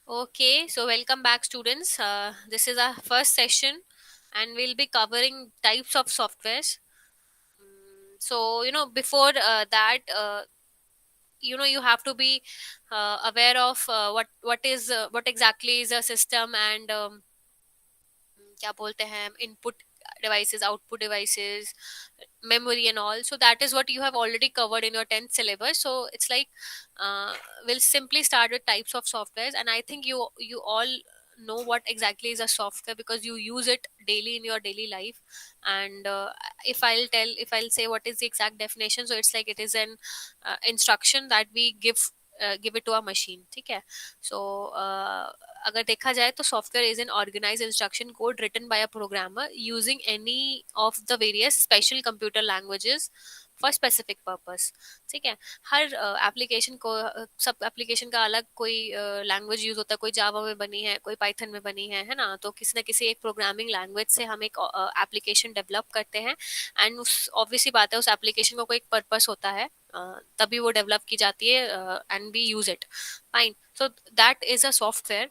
Okay, so welcome back, students. This is our first session, and we'll be covering types of softwares. So, before that, you have to be aware of what exactly is a system and क्या बोलते हैं input devices, output devices, memory and all. So that is what you have already covered in your 10th syllabus. So it's like uh, we'll simply start with types of softwares, and I think you all know what exactly is a software because you use it daily in your daily life. And if I'll say what is the exact definition, so it's like it is an instruction that we give it to a machine. ठीक है. So अगर देखा जाए तो software is an organize instruction code written by a programmer using any of the various special computer languages for specific purpose. ठीक है. हर application को सब एप्लीकेशन का अलग कोई लैंग्वेज यूज होता है. कोई जावा में बनी है, कोई पाइथन में बनी है ना. तो किसी न किसी एक प्रोग्रामिंग लैंग्वेज से हम एक एप्लीकेशन डेवलप करते हैं. एंड उस ऑब्वियसली बात है उस एप्लीकेशन को कोई एक पर्पस होता है, तभी वो डेवलप की जाती है and we use it. Fine. So that is a software.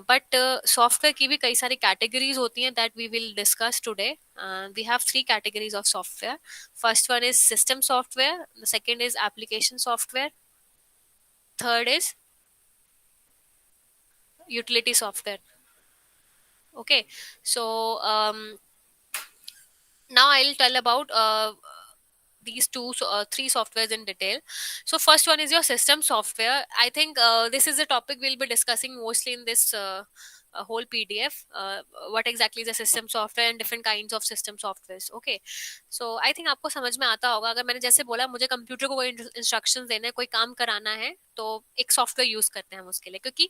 But software की भी कई सारी कैटेगरीज होती हैं that we will discuss today. We have three categories of software. First one is system software, the second is application software, third is utility software. Okay. So now I'll tell about these three softwares in detail. So first one is your system software. I think this is the topic we'll be discussing mostly in this whole PDF. What exactly is a system software and different kinds of system softwares. Okay. So I think आपको समझ में आता होगा. अगर मैंने जैसे बोला मुझे कंप्यूटर को कोई इंस्ट्रक्शंस देना है, कोई काम कराना है, तो एक सॉफ्टवेयर यूज करते हैं हम उसके लिए. क्योंकि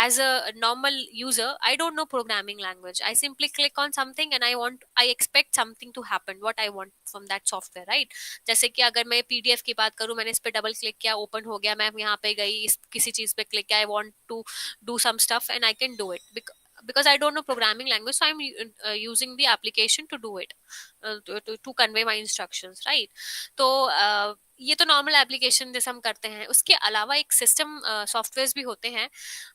as a normal user, I don't know programming language. I simply click on something and I expect something to happen, what I want from that software, right? जैसे कि अगर मैं पीडीएफ की बात करूं, मैंने इस पे डबल क्लिक किया, ओपन हो गया, मैं यहाँ पे गई, इस किसी चीज पे क्लिक किया, I want to do some stuff and I can do it because I don't know programming language, so I'm using the application to do it, to convey my instructions, right? तो ये तो normal application जैसे हम करते हैं. उसके अलावा एक सिस्टम सॉफ्टवेयर भी होते हैं.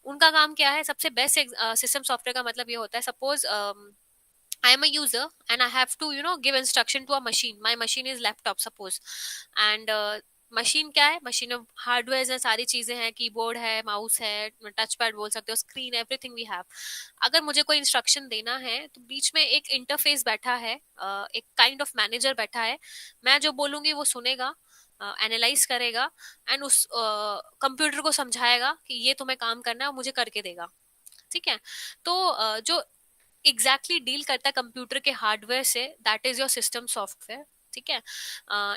उनका काम क्या है? सबसे बेस्ट सिस्टम सॉफ्टवेयर का मतलब ये होता है, suppose I am a user and I have to give instruction to a machine. My machine is laptop suppose. And machine क्या है? मशीन में हार्डवेयर है, सारी चीजें हैं, कीबोर्ड है, माउस है, टच पैड बोल सकते हो, स्क्रीन, एवरीथिंग वी हैव. अगर मुझे कोई इंस्ट्रक्शन देना है तो बीच में एक इंटरफेस बैठा है, एक काइंड ऑफ मैनेजर बैठा है. मैं जो बोलूंगी वो सुनेगा, एनालाइज करेगा एंड उस कंप्यूटर को समझाएगा कि ये तुम्हें काम करना है और मुझे करके देगा. ठीक है. तो जो एग्जैक्टली डील करता है कंप्यूटर के हार्डवेयर से, that is your system software. ठीक है.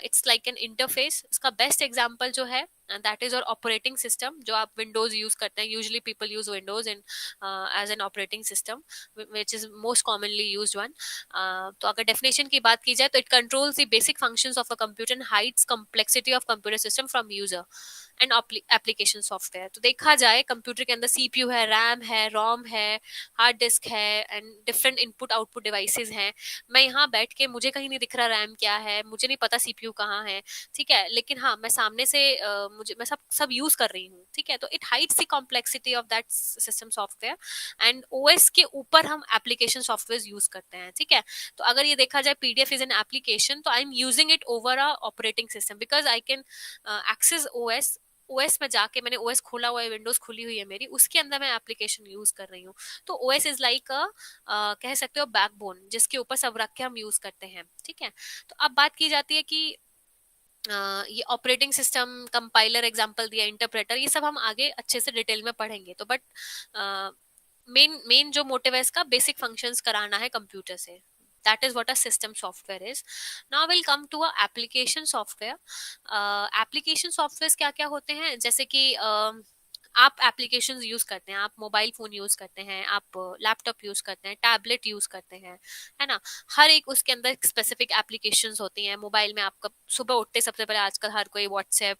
It's like an interface. इसका बेस्ट एग्जांपल जो है that is your operating system. जो आप विंडोज यूज करते हैं, usually people use Windows in as an operating system, which is most commonly used one. तो अगर डेफिनेशन की बात की जाए तो it controls the basic functions of a computer and hides complexity of computer system from user and application software. तो देखा जाए कंप्यूटर के अंदर सीपीयू है, रैम है, रोम है, हार्ड डिस्क है and different input output devices हैं. मैं यहाँ बैठ के मुझे कहीं नहीं दिख रहा रैम क्या है, मुझे नहीं पता सीपीयू कहाँ है. ठीक है. लेकिन हाँ, मैं सामने से मुझे मैं सब सब यूज कर रही हूँ. ठीक है. तो it hides the complexity of that system software and OS के ऊपर हम एप्लीकेशन सॉफ्टवेयर यूज करते हैं. ठीक है. तो अगर ये देखा जाए पीडीएफ इज एन एप्लीकेशन, तो I am using it over a operating system because I can access OS. OS में जाके, मैंने ओएस खोला हुआ है, विंडोज खुली हुई है मेरी, उसके अंदर मैं एप्लीकेशन यूज कर रही हूँ. तो ओएस इज लाइक कह सकते हो बैकबोन, जिसके ऊपर सब रख के हम यूज करते हैं. ठीक है. तो अब बात की जाती है कि ये ऑपरेटिंग सिस्टम, कंपाइलर एग्जांपल दिया, इंटरप्रेटर, ये सब हम आगे अच्छे से डिटेल में पढ़ेंगे. तो बट मेन मेन जो मोटिव है इसका, बेसिक फंक्शंस कराना है कंप्यूटर से. that is what a system software is. Now we'll come to a application software. Application softwares क्या क्या होते हैं? जैसे कि आप एप्लीकेशंस यूज करते हैं, आप मोबाइल फोन यूज करते हैं, आप लैपटॉप यूज करते हैं, टैबलेट यूज करते हैं, है ना. हर एक उसके अंदर स्पेसिफिक एप्लीकेशंस होती हैं. मोबाइल में आपका सुबह उठते सबसे पहले आजकल हर कोई व्हाट्सएप,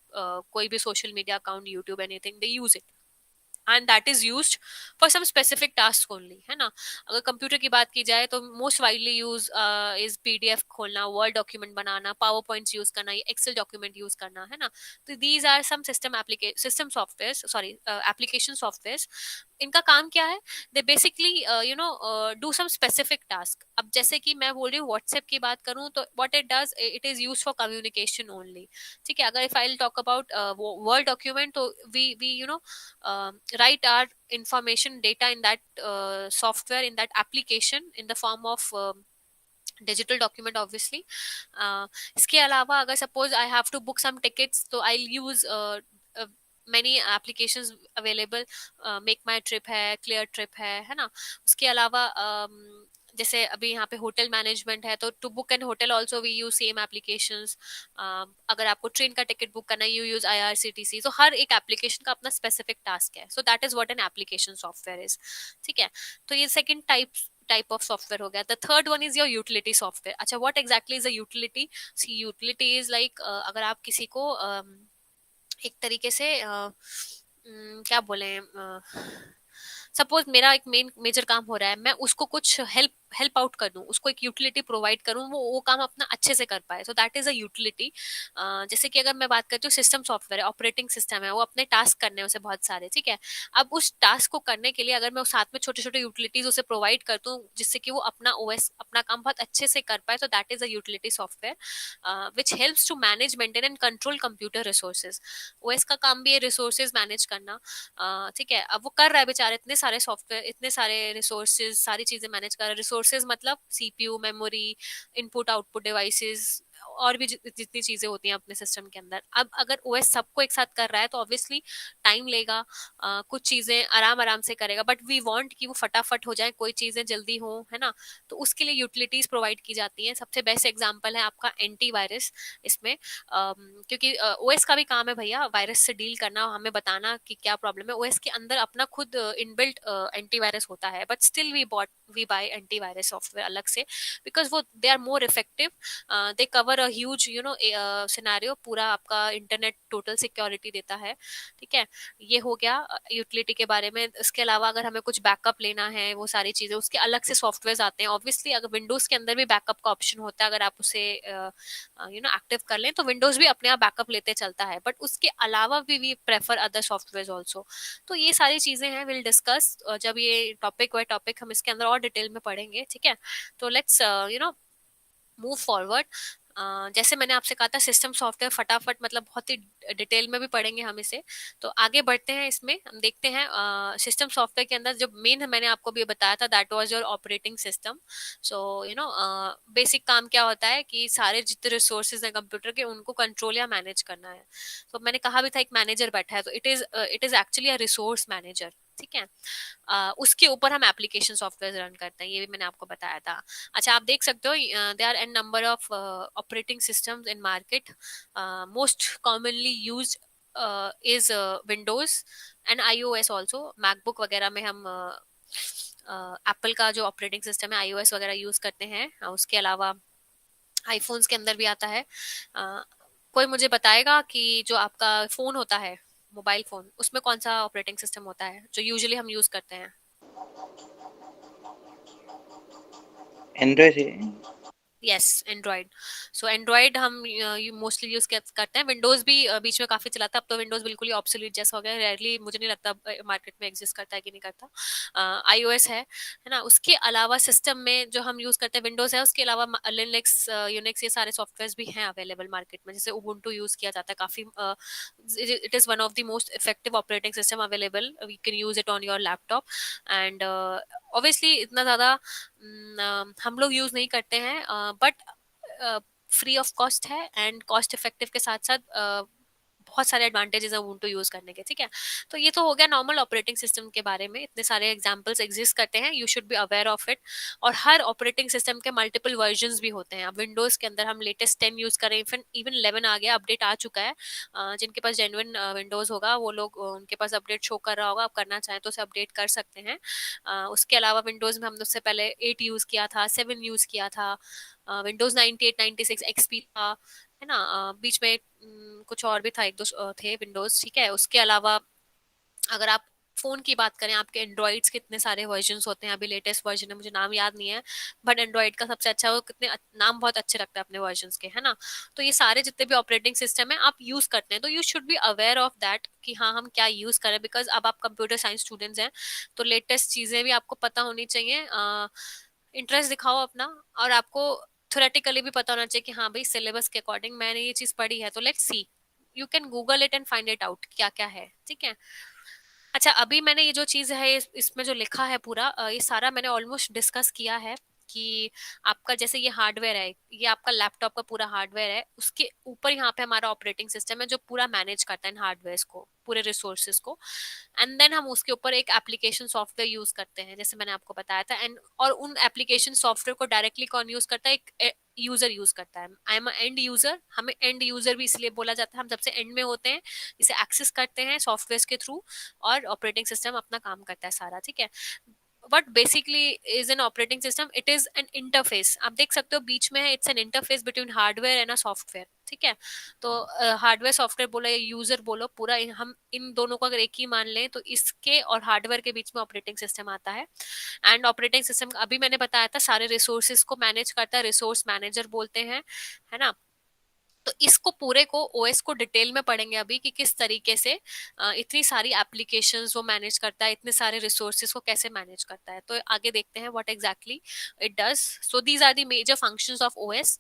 कोई भी social media account, YouTube, anything, they use it. And that is used for some specific task only, है ना। अगर कंप्यूटर की बात की जाए तो most widely use is PDF खोलना, वर्ड डॉक्यूमेंट बनाना, पावर पॉइंट्स यूज करना, एक्सेल डॉक्यूमेंट यूज करना, है ना। तो these are some system software, sorry application software. इनका काम क्या है? They basically do some specific task. अब जैसे कि मैं बोल रही हूँ व्हाट्सएप की बात करूँ तो what it does, it is use for communication only. ठीक है, अगर if I talk about word document, तो we write our information data in that software, in that application, in the form of digital document obviously. इसके अलावा अगर suppose I have to book some tickets, तो I'll use uh, many applications available, make my trip है, clear trip है ना। उसके अलावा जैसे अभी यहाँ पे होटल मैनेजमेंट है, तो to book an hotel also we use same applications. अगर आपको ट्रेन का टिकट बुक करना है, यू यूज IRCTC। तो हर एक एप्लीकेशन का अपना स्पेसिफिक टास्क है, सो that is what an application software is. ठीक है, तो ये सेकंड टाइप ऑफ सॉफ्टवेयर हो गया। The third one is your utility software. अच्छा, what exactly is a utility? See utility is like, अगर आप किसी को एक तरीके से क्या बोले, सपोज मेरा एक मेजर काम हो रहा है, मैं उसको कुछ हेल्प आउट कर दूं, उसको एक यूटिलिटी प्रोवाइड करूं, वो काम अपना अच्छे से कर पाए, सो दैट इज अ यूटिलिटी। जैसे कि अगर मैं बात करती हूँ सिस्टम सॉफ्टवेयर, ऑपरेटिंग सिस्टम है, वो अपने टास्क करने हैं उसे बहुत सारे, ठीक है। अब उस टास्क को करने के लिए अगर मैं उस साथ में छोटे छोटे यूटिलिटीज उसे प्रोवाइड कर दूं, जिससे कि वो अपना ओएस, अपना काम बहुत अच्छे से कर पाए, तो that is a utility software which helps to manage, maintain and control computer resources. OS का काम भी है रिसोर्सेज मैनेज करना। ठीक है, अब वो कर रहा है बेचारे, इतने सारे सॉफ्टवेयर, इतने सारे रिसोर्सेज, सारी चीजें मैनेज कर रहा है। रिसोर्सेज मतलब CPU, memory, input output devices, और भी जितनी चीजें होती हैं अपने सिस्टम के अंदर। अब अगर ओएस सबको एक साथ कर रहा है तो ऑब्वियसली टाइम लेगा, कुछ चीजें आराम आराम से करेगा, बट वी वांट कि वो फटाफट हो जाए, कोई चीजें जल्दी हो, है ना। तो उसके लिए यूटिलिटीज प्रोवाइड की जाती हैं। सबसे बेस्ट एग्जांपल है आपका एंटीवायरस इसमें, क्योंकि ओएस का भी काम है भैया वायरस से डील करना, हमें बताना कि क्या प्रॉब्लम है। ओएस के अंदर अपना खुद इनबिल्ट एंटीवायरस होता है, but still we buy antivirus software अलग से, बिकॉज वो they are more effective. They cover a huge scenario, पूरा आपका इंटरनेट टोटल सिक्योरिटी देता है। ठीक है, ये हो गया यूटिलिटी के बारे में। इसके अलावा अगर हमें कुछ बैकअप लेना है, वो सारी चीजें उसके अलग से सॉफ्टवेयर आते हैं। ऑब्वियसली अगर विंडोज के अंदर भी बैकअप का ऑप्शन होता है, अगर आप उसे एक्टिव कर लें, तो विंडोज भी अपने आप बैकअप लेते चलता है, बट उसके अलावा भी we prefer other software also. तो ये सारी चीजें हैं, विल डिस्कस जब ये टॉपिक वाई टॉपिक हम इसके अंदर और डिटेल में पढ़ेंगे। ठीक है, तो लेट्स मूव फॉरवर्ड। जैसे मैंने आपसे कहा था सिस्टम सॉफ्टवेयर फटाफट, मतलब बहुत ही डिटेल में भी पढ़ेंगे हम इसे। तो आगे बढ़ते हैं, इसमें हम देखते हैं सिस्टम सॉफ्टवेयर के अंदर जो मेन मैंने आपको भी बताया था, that was your operating system. So basic काम क्या होता है कि सारे जितने रिसोर्सेज हैं कंप्यूटर के, उनको कंट्रोल या मैनेज करना है। तो मैंने कहा भी था एक मैनेजर बैठा है, तो it is actually a resource manager. ठीक है, उसके ऊपर हम एप्लीकेशन सॉफ्टवेयर रन करते हैं, ये भी मैंने आपको बताया था। अच्छा, आप देख सकते हो they are an number of operating systems in market. Most commonly used is Windows and iOS also. MacBook वगैरह में हम एप्पल का जो ऑपरेटिंग सिस्टम है iOS वगैरह यूज करते हैं। उसके अलावा आईफोन्स के अंदर भी आता है। अ, कोई मुझे बताएगा कि जो आपका फोन होता है, मोबाइल फोन, उसमें कौन सा ऑपरेटिंग सिस्टम होता है जो यूजुअली हम यूज करते हैं? एंड्रॉइड है। Yes, Android. सो एंड्रॉइड हम मोस्टली यूज करते हैं। विंडोज भी बीच में काफी चला था, अब तो विंडोज बिल्कुल ही ऑब्सोलीट जैसा हो गया, रेयरली, मुझे नहीं लगता मार्केट में एग्जिस्ट करता है कि नहीं करता। आईओएस है ना। उसके अलावा सिस्टम में जो हम यूज करते हैं विंडोज है, उसके अलावा लिनक्स, यूनिक्स, ये सारे सॉफ्टवेयर भी हैं अवेलेबल मार्केट में। जैसे उबुंटू यूज किया जाता है काफी, it is one of the most effective operating system available, we can use it on your laptop. And obviously इतना ज्यादा हम लोग यूज नहीं करते हैं, बट फ्री ऑफ कॉस्ट है एंड कॉस्ट इफेक्टिव के साथ साथ बहुत सारे एडवांटेजेस हैं ubuntu यूज करने के। ठीक है, तो ये तो हो गया नॉर्मल ऑपरेटिंग सिस्टम के बारे में, इतने सारे एग्जांपल्स एग्जिस्ट करते हैं, you should be aware of it. और हर ऑपरेटिंग सिस्टम के मल्टीपल वर्जन्स भी होते हैं। अब विंडोज के अंदर हम लेटेस्ट 10 यूज करें, फिर इवन 11 आ गया, अपडेट आ चुका है। जिनके पास जेन्युइन विंडोज होगा वो लोग, उनके पास अपडेट शो कर रहा होगा, आप करना चाहें तो उसे अपडेट कर सकते हैं। उसके अलावा विंडोज में हमने उससे पहले 8 यूज किया था, 7 यूज किया था, विंडोज 98, 96 एक्सपी था, है ना। बीच में कुछ और भी था, एक दो थे विंडोज। ठीक है, उसके अलावा अगर आप फोन की बात करें, आपके एंड्रॉइड्स कितने सारे वर्जन होते हैं, अभी लेटेस्ट वर्जन है, मुझे नाम याद नहीं है, बट एंड्रॉइड का सबसे अच्छा, वो कितने नाम बहुत अच्छे रखता है अपने वर्जन के, है ना। तो ये सारे जितने भी ऑपरेटिंग सिस्टम है आप यूज करते हैं, तो you should be aware of that कि हाँ हम क्या यूज करें, बिकॉज अब आप कंप्यूटर साइंस स्टूडेंट्स हैं, तो लेटेस्ट चीजें भी आपको पता होनी चाहिए। इंटरेस्ट दिखाओ अपना, और आपको थ्योरेटिकली भी पता होना चाहिए कि हाँ भाई सिलेबस के अकॉर्डिंग मैंने ये चीज पढ़ी है, तो let's see, you can Google it and find it out क्या क्या है, ठीक है। अच्छा, अभी मैंने ये जो चीज है इसमें जो लिखा है पूरा, ये सारा मैंने ऑलमोस्ट डिस्कस किया है कि आपका जैसे ये हार्डवेयर है, ये आपका लैपटॉप का पूरा हार्डवेयर है, उसके ऊपर यहाँ पे हमारा ऑपरेटिंग सिस्टम है जो पूरा मैनेज करता है इन हार्डवेयर को, पूरे रिसोर्सेज को। एंड देन हम उसके ऊपर एक एप्लीकेशन सॉफ्टवेयर यूज करते हैं, जैसे मैंने आपको बताया था। एंड और उन एप्लीकेशन सॉफ्टवेयर को डायरेक्टली कौन यूज करता है, एक यूजर यूज करता है। आई एम एंड यूजर, हमें एंड यूजर भी इसलिए बोला जाता है, हम सबसे एंड में होते हैं, इसे एक्सेस करते हैं सॉफ्टवेयर के थ्रू, और ऑपरेटिंग सिस्टम अपना काम करता है सारा, ठीक है। But basically is an operating system, it is an interface, आप देख सकते हो बीच में है, it's an interface between hardware and a software, ठीक है। तो हार्डवेयर सॉफ्टवेयर बोलो या यूजर बोलो, पूरा हम इन दोनों को अगर एक ही मान लें, तो इसके और हार्डवेयर के बीच में ऑपरेटिंग सिस्टम आता है। एंड ऑपरेटिंग सिस्टम अभी मैंने बताया था सारे रिसोर्सेज को मैनेज करता है, रिसोर्स मैनेजर बोलते हैं, है ना। तो इसको पूरे को ओएस को डिटेल में पढ़ेंगे अभी कि किस तरीके से इतनी सारी एप्लीकेशंस वो मैनेज करता है, इतने सारे रिसोर्सेज को कैसे मैनेज करता है। तो आगे देखते हैं what exactly it does. So these are the major functions of OS.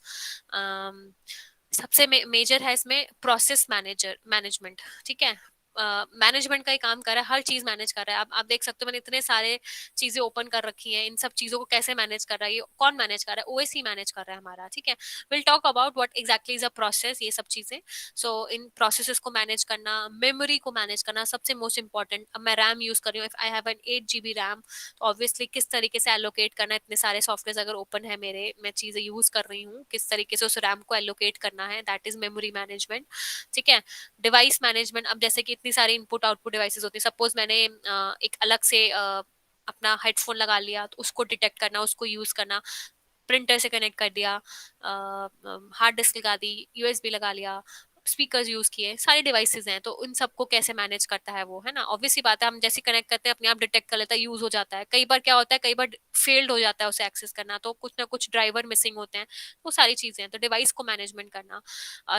सबसे मेजर है इसमें प्रोसेस मैनेजमेंट, ठीक है। मैनेजमेंट का ही काम कर रहा है, हर चीज मैनेज कर रहा है। आप देख सकते हो मैंने इतने सारे चीजें ओपन कर रखी हैं, इन सब चीजों को कैसे मैनेज कर रहा है, ये कौन मैनेज कर रहा है, ओएस ही मैनेज कर रहा है हमारा, ठीक है। Will talk about what exactly is a process, ये सब चीजें। सो इन प्रोसेसेस को मैनेज करना, मेमोरी को मैनेज करना सबसे मोस्ट इंपॉर्टेंट। अब मैं रैम यूज कर रही हूँ, if I have an 8 GB RAM, तो ऑब्वियसली किस तरीके से एलोकेट करना है, इतने सारे सॉफ्टवेयर अगर ओपन है मेरे, मैं चीजें यूज कर रही हूँ, किस तरीके से उस रैम को एलोकेट करना है, दैट इज मेमोरी मैनेजमेंट, ठीक है। डिवाइस मैनेजमेंट, अब जैसे कि इतनी सारी इनपुट आउटपुट डिवाइसेस होती है, सपोज मैंने एक अलग से अपना हेडफोन लगा लिया, तो उसको डिटेक्ट करना, उसको यूज करना, प्रिंटर से कनेक्ट कर दिया, हार्ड डिस्क लगा दी, यूएसबी लगा लिया, स्पीकर्स यूज किए, सारे डिवाइसेस हैं, तो उन सबको कैसे मैनेज करता है वो, है ना। ऑब्वियसली बात है, हम जैसे कनेक्ट करते हैं अपने आप डिटेक्ट कर लेता है, यूज हो जाता है। कई बार क्या होता है, कई बार फेल्ड हो जाता है उसे एक्सेस करना, तो कुछ ना कुछ ड्राइवर मिसिंग होते हैं, वो सारी चीजें हैं। तो डिवाइस को मैनेजमेंट करना,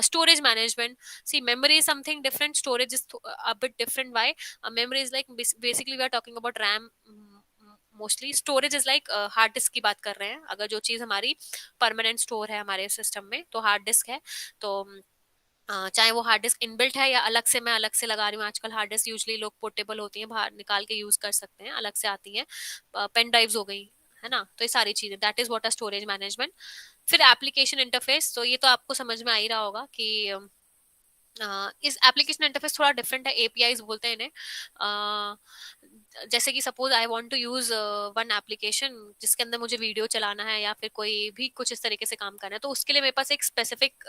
storage management, see memory is something different, storage is a bit different. Why? Memory is like basically we are talking about RAM. Mostly storage is like hard disk की बात कर रहे हैं, अगर जो चीज हमारी परमानेंट स्टोर है हमारे सिस्टम में, तो हार्ड डिस्क है। तो चाहे वो हार्ड डिस्क इनबिल्ट है या अलग से मैं अलग से लगा रही हूँ, आजकल हार्ड डिस्क यूजली लोग पोर्टेबल होती हैं, बाहर निकाल के यूज कर सकते हैं, अलग से आती हैं, पेन ड्राइव्स हो गई, है ना। तो ये सारी चीजें, that is what a storage management. फिर एप्लीकेशन इंटरफेस, तो ये तो आपको समझ में आ ही रहा होगा कि इस एप्लीकेशन इंटरफेस थोड़ा डिफरेंट है, एपीआईज बोलते हैं इन्हें। जैसे कि suppose I want to use one application जिसके अंदर मुझे वीडियो चलाना है या फिर कोई भी कुछ इस तरीके से काम करना है, तो उसके लिए मेरे पास एक स्पेसिफिक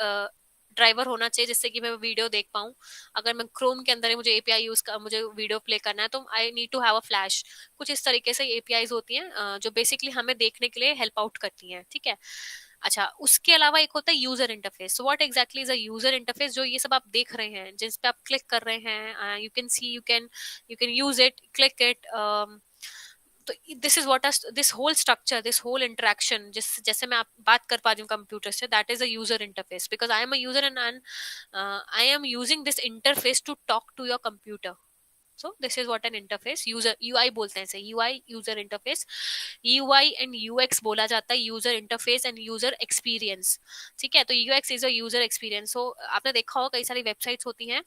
ड्राइवर होना चाहिए जिससे कि मैं वीडियो देख पाऊँ। अगर मैं क्रोम के अंदर ही मुझे एपीआई यूज कर मुझे वीडियो प्ले करना है, तो I need to have a flash. कुछ इस तरीके से एपीआईज होती हैं जो बेसिकली हमें देखने के लिए हेल्प आउट करती हैं, ठीक है। अच्छा, उसके अलावा एक होता है user interface. So what exactly is a user interface, जो ये सब आप देख रहे हैं, जिस पे आप क्लिक कर रहे हैं, you can see, you can use it, click it. तो this is what this whole structure, this whole interaction, जिस जैसे मैं आप बात कर पा रही हूँ कंप्यूटर से, that is a user interface, because I am a user and I am using this interface to talk to your computer. So this is what an interface, user UI बोलते हैं इसे, UI user interface. UI and UX बोला जाता है, user interface and user experience, ठीक है। तो UX is a user experience. So आपने देखा होगा कई सारी वेबसाइट्स होती हैं,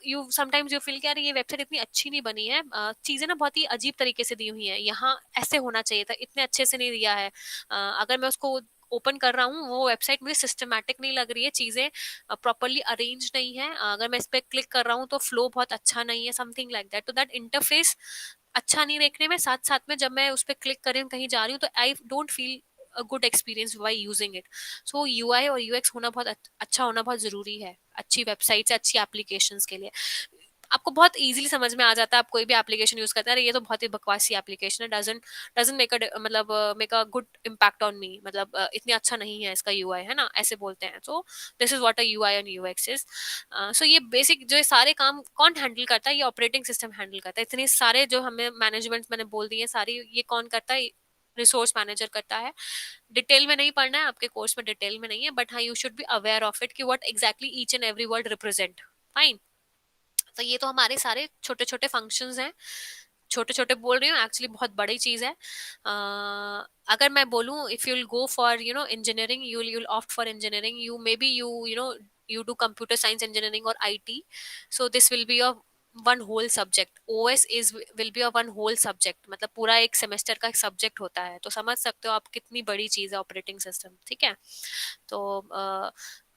यू समटाइम्स यू फील कि यार ये वेबसाइट इतनी अच्छी नहीं बनी है, चीजें ना बहुत ही अजीब तरीके से दी हुई हैं, यहाँ ऐसे होना चाहिए था, इतने अच्छे से नहीं दिया है। अगर मैं उसको ओपन कर रहा हूँ, वो वेबसाइट मुझे सिस्टमैटिक नहीं लग रही है, चीजें प्रॉपरली अरेंज नहीं है, अगर मैं इस पे क्लिक कर रहा हूँ तो फ्लो बहुत अच्छा नहीं है, समथिंग लाइक दैट। तो दैट इंटरफेस अच्छा नहीं देखने में, साथ साथ में जब मैं उस पर क्लिक कर रही हूँ कहीं जा रही हूँ, तो I don't feel a good experience why using it. So UI और यूएक्स होना बहुत अच्छा होना बहुत जरूरी है अच्छी वेबसाइट से, अच्छी एप्लीकेशंस के लिए। आपको बहुत इजीली समझ में आ जाता है। आप कोई भी एप्लीकेशन यूज करते हैं, अरे ये तो बहुत ही बकवासी एप्लीकेशन है, डजंट डजंट मेक अ मतलब make a good impact on me, मतलब इतनी अच्छा नहीं है इसका यूआई, है ना, ऐसे बोलते हैं। तो this is what a UI and UX is. So ये बेसिक जो ये सारे काम कौन हैंडल करता है, ये ऑपरेटिंग सिस्टम हैंडल करता है। इतने सारे जो हमें मैनेजमेंट मैंने बोल दिए सारी, ये कौन करता है, रिसोर्स मैनेजर करता है। डिटेल में नहीं पढ़ना है, आपके कोर्स में डिटेल में नहीं है, बट हाँ you should be aware of it कि what exactly each and every word represent. Fine. तो ये तो हमारे सारे छोटे छोटे फंक्शंस हैं। छोटे छोटे बोल रही हूँ, एक्चुअली बहुत बड़ी चीज है। अगर मैं बोलूँ, if you'll go for engineering, you'll opt for engineering, you may be you do computer science engineering or IT, so this will be your one whole subject. OS is will be a one whole subject, मतलब पूरा एक semester का एक subject होता है। तो समझ सकते हो आप कितनी बड़ी चीज है ऑपरेटिंग सिस्टम, ठीक है। तो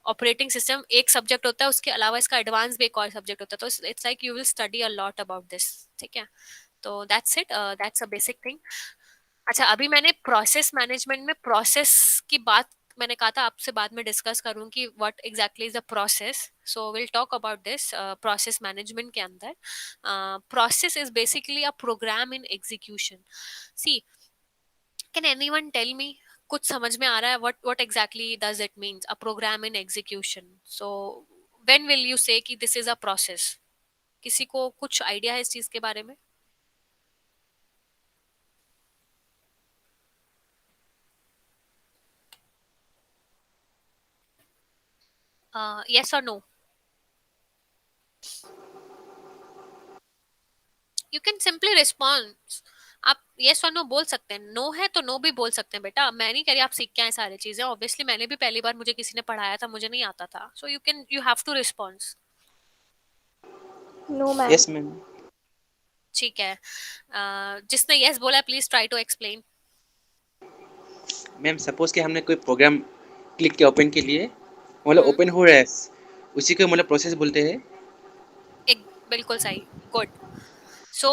ऑपरेटिंग सिस्टम एक सब्जेक्ट होता है, उसके अलावा इसका एडवांस भी एक और सब्जेक्ट होता है। तो it's like you will study a lot about this, ठीक है। तो that's it, that's a basic thing. अच्छा, अभी मैंने प्रोसेस मैनेजमेंट में प्रोसेस की बात मैंने कहा था आपसे बाद में डिस्कस करूं कि what exactly is the process. So will talk about this. Process management के अंदर process is basically a program in execution. See, can anyone tell me, कुछ समझ में आ रहा है what exactly does it means a program in execution? So when will you say कि this is a process? किसी को कुछ आइडिया है इस चीज के बारे में? यस और no? You can simply respond. आप यस और नो बोल सकते हैं। नो है तो नो भी बोल सकते हैं बेटा। मैं नहीं कह रही आप सीख के आए सारी चीजें, ऑब्वियसली मैंने भी पहली बार मुझे किसी ने पढ़ाया था, मुझे नहीं आता था। So you have to response. No, ma'am. Yes ma'am. ठीक है। जिसने यस बोला please try to explain. Ma'am suppose कि हमने कोई प्रोग्राम क्लिक किया ओपन के लिए, मतलब हम्म। ओपन हो रहा है, उसी को मतलब प्रोसेस बोलते हैं। एक बिल्कुल सही। गुड। सो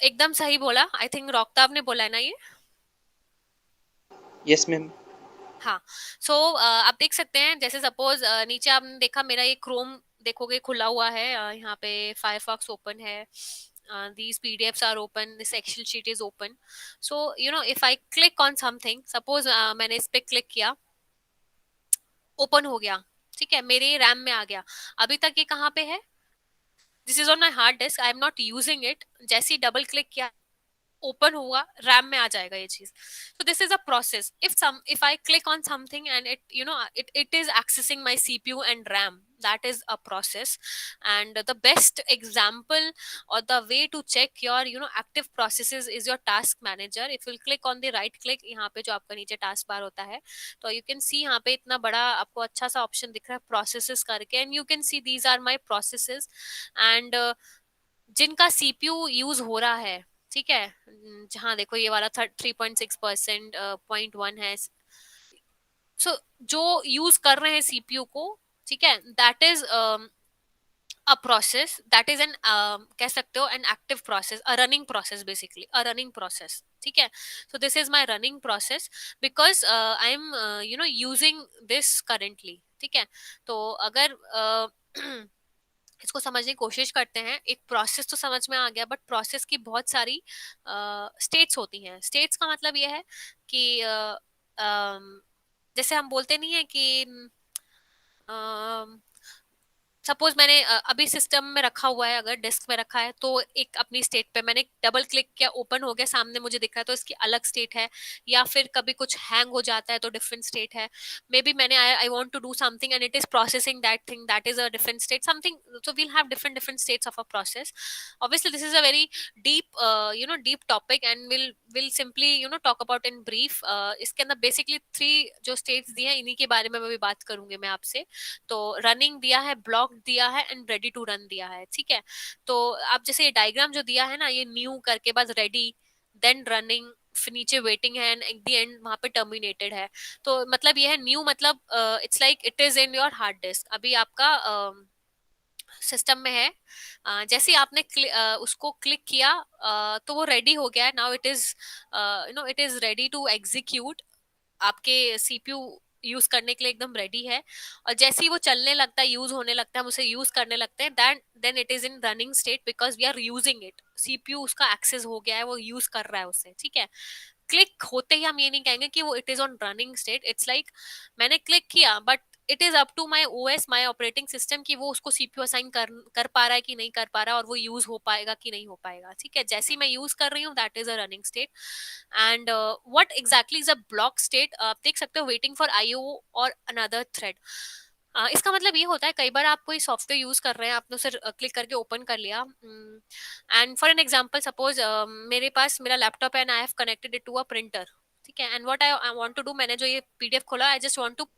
एकदम सही बोला। आई थिंक रॉकताब ने बोला है ना ये? Yes ma'am. हाँ। सो आप देख सकते हैं, जैसे सपोज नीचे आपने देखा मेरा ये क्रोम देखोगे खुला हुआ है, यहाँ पे फायरफॉक्स ओपन है, these PDFs are open, this Excel sheet is open. So if I click on something, suppose मैंने इस पे क्लिक किया, ओपन हो गया, ठीक है, मेरे रैम में आ गया। अभी तक ये कहाँ पे है? This is on my hard disk, I am not using it. जैसे ही डबल क्लिक किया, ओपन हुआ, रैम में आ जाएगा ये चीज। so this is a process. If I click on something and it is accessing my CPU and RAM, that is a process. And the best example or the way to check your active processes is your task manager. If you'll click on the right click, यहाँ पे जो आपका नीचे task bar होता है, तो you can see यहाँ पे इतना बड़ा आपको अच्छा सा ऑप्शन दिख रहा है processes करके, and you can see these are my processes. and जिनका सीपीयू यूज हो रहा है, ठीक है, जहाँ देखो ये वाला 3.6% 0.1 है। सो जो यूज कर रहे हैं सीपीयू को, ठीक है, that is a process, that is an कह सकते हो an active process, a running process, basically a running process, ठीक है। सो this is my running process because I am using this currently, ठीक है। तो अगर इसको समझने की कोशिश करते हैं, एक प्रोसेस तो समझ में आ गया, बट प्रोसेस की बहुत सारी स्टेट्स होती हैं। स्टेट्स का मतलब ये है कि जैसे हम बोलते नहीं है कि सपोज मैंने अभी सिस्टम में रखा हुआ है, अगर डेस्क में रखा है, तो एक अपनी स्टेट पे मैंने डबल क्लिक किया, ओपन हो गया, सामने मुझे दिख रहा है, तो इसकी अलग स्टेट है। या फिर कभी कुछ हैंग हो जाता है तो डिफरेंट स्टेट है। मे बी मैंने I want to do something and it is processing that thing, that is a different state something. So we'll have different different states of a process. Obviously this is a very deep deep topic and will simply talk about in brief. इसके अंदर basically three जो states दी हैं, इन्हीं के बारे में मैं भी बात करूंगी मैं आपसे। तो रनिंग दिया है, ब्लॉक दिया है, एंड रेडी टू रन दिया है, ठीक है। तो आप जैसे ये डायग्राम जो दिया है ना, ये न्यू करके बाद रेडी, देन रनिंग, फिर नीचे वेटिंग है, एंड एट द एंड वहां पे टर्मिनेटेड है। तो मतलब ये है न्यू, मतलब it's like it is in your hard disk, अभी आपका सिस्टम में है। जैसे ही आपने उसको क्लिक किया, तो वो रेडी हो गया है। Now it is it is ready to execute आपके सीपीयू यूज करने के लिए एकदम रेडी है, और जैसे ही वो चलने लगता है, यूज होने लगता है, हम उसे यूज करने लगते हैं, then it is in running state because we are using it. CPU उसका एक्सेस हो गया है, वो यूज कर रहा है उसे, ठीक है। क्लिक होते ही हम ये नहीं कहेंगे कि वो it is on running state, it's like मैंने क्लिक किया, but it is up to my OS, my operating system, कि वो उसको सीपीयू असाइन कर पा रहा है कि नहीं कर पा रहा है, और वो यूज हो पाएगा कि नहीं हो पाएगा, ठीक है। जैसे ही मैं यूज कर रही हूँ, that is a running state. And what exactly is a block state, आप देख सकते हो, वेटिंग फॉर आईओ और अनदर थ्रेड। इसका मतलब ये होता है, कई बार आप कोई सॉफ्टवेयर यूज कर रहे हैं, आपने उसे क्लिक करके ओपन कर लिया, and for an example suppose मेरे पास मेरा लैपटॉप है and I have connected it to a printer, ठीक है। And what I want to do, मैंने जो ये पीडीएफ खोला, आई जस्ट वांट टू,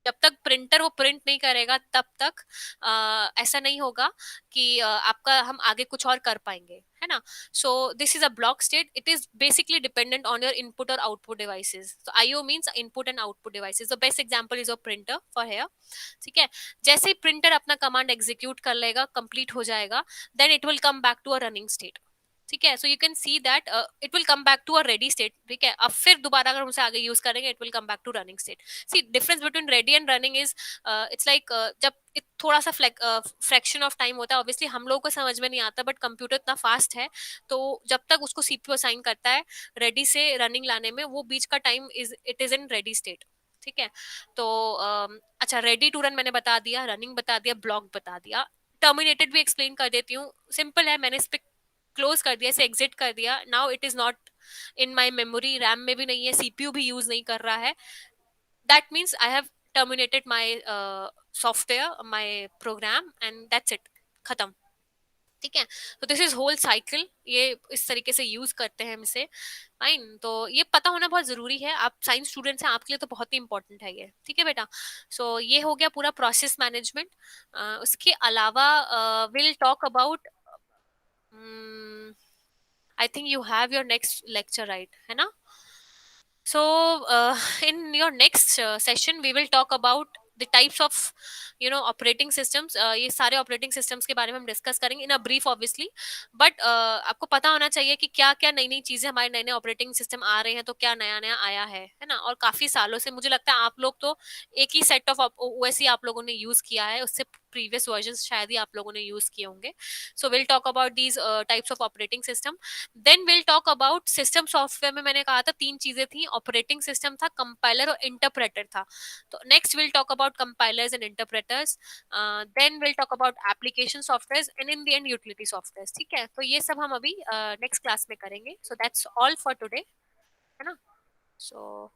जब तक प्रिंटर वो प्रिंट नहीं करेगा तब तक ऐसा नहीं होगा कि आपका हम आगे कुछ और कर पाएंगे, है ना। So this is a block state, it is basically dependent on your input और आउटपुट डिवाइसेस। तो IO means input and output devices, the best example is a printer for here, ठीक है। जैसे ही प्रिंटर अपना कमांड एग्जीक्यूट कर लेगा, complete हो जाएगा, then it will come back to a running state, ठीक है। So you can see that it will come back to a ready state, ठीक है। अब फिर दोबारा अगर हम उसे आगे यूज करेंगे, it will come back to running state. See difference between ready and running is, it's like जब थोड़ा सा फ्रैक्शन ऑफ टाइम होता है, ऑब्वियसली हम लोगों को समझ में नहीं आता, बट कंप्यूटर इतना फास्ट है, तो जब तक उसको सीपीयू असाइन करता है रेडी से रनिंग लाने में, वो बीच का time is it is in ready state, ठीक है। तो अच्छा, रेडी टू रन मैंने बता दिया, रनिंग बता दिया, ब्लॉक बता दिया, टर्मिनेटेड भी एक्सप्लेन कर देती हूँ। सिंपल है, मैंने इस पे क्लोज कर दिया, इसे एग्जिट कर दिया, now it is not in my memory, RAM में भी नहीं है, सीपीयू भी यूज नहीं कर रहा है, that means I have terminated my software, my programme, and that's it, खत्म, ठीक है। तो दिस इज होल साइकिल, ये इस तरीके से यूज करते हैं हम इसे, फाइन। तो ये पता होना बहुत जरूरी है, आप साइंस स्टूडेंट्स हैं, आपके लिए तो बहुत ही इंपॉर्टेंट है ये, ठीक है बेटा। सो ये हो गया पूरा प्रोसेस मैनेजमेंट। उसके अलावा will talk about, I think you have your next lecture, right, है ना। So, in your next session, we will talk about the types of, operating systems. ये सारे operating systems के बारे में हम discuss करेंगे in a brief, obviously. But आपको पता होना चाहिए कि क्या क्या नई नई चीजें, हमारे नए नए operating system आ रहे हैं, तो क्या नया नया आया है ना। और काफी सालों से मुझे लगता है आप लोग तो एक ही set of OS ही आप लोगों ने use किया है, उससे previous versions शायद ही आप लोगों ने use किए होंगे। So we'll talk about these types of operating system. Then will talk about system software में, मैंने कहा था तीन चीजें थी, ऑपरेटिंग सिस्टम था, कंपाइलर और इंटरप्रेटर था। तो next will talk about compilers and interpreters, then will talk about application software, and in the end utility software, ठीक है। तो ये सब हम अभी नेक्स्ट क्लास में करेंगे। So that's all for today, है ना। सो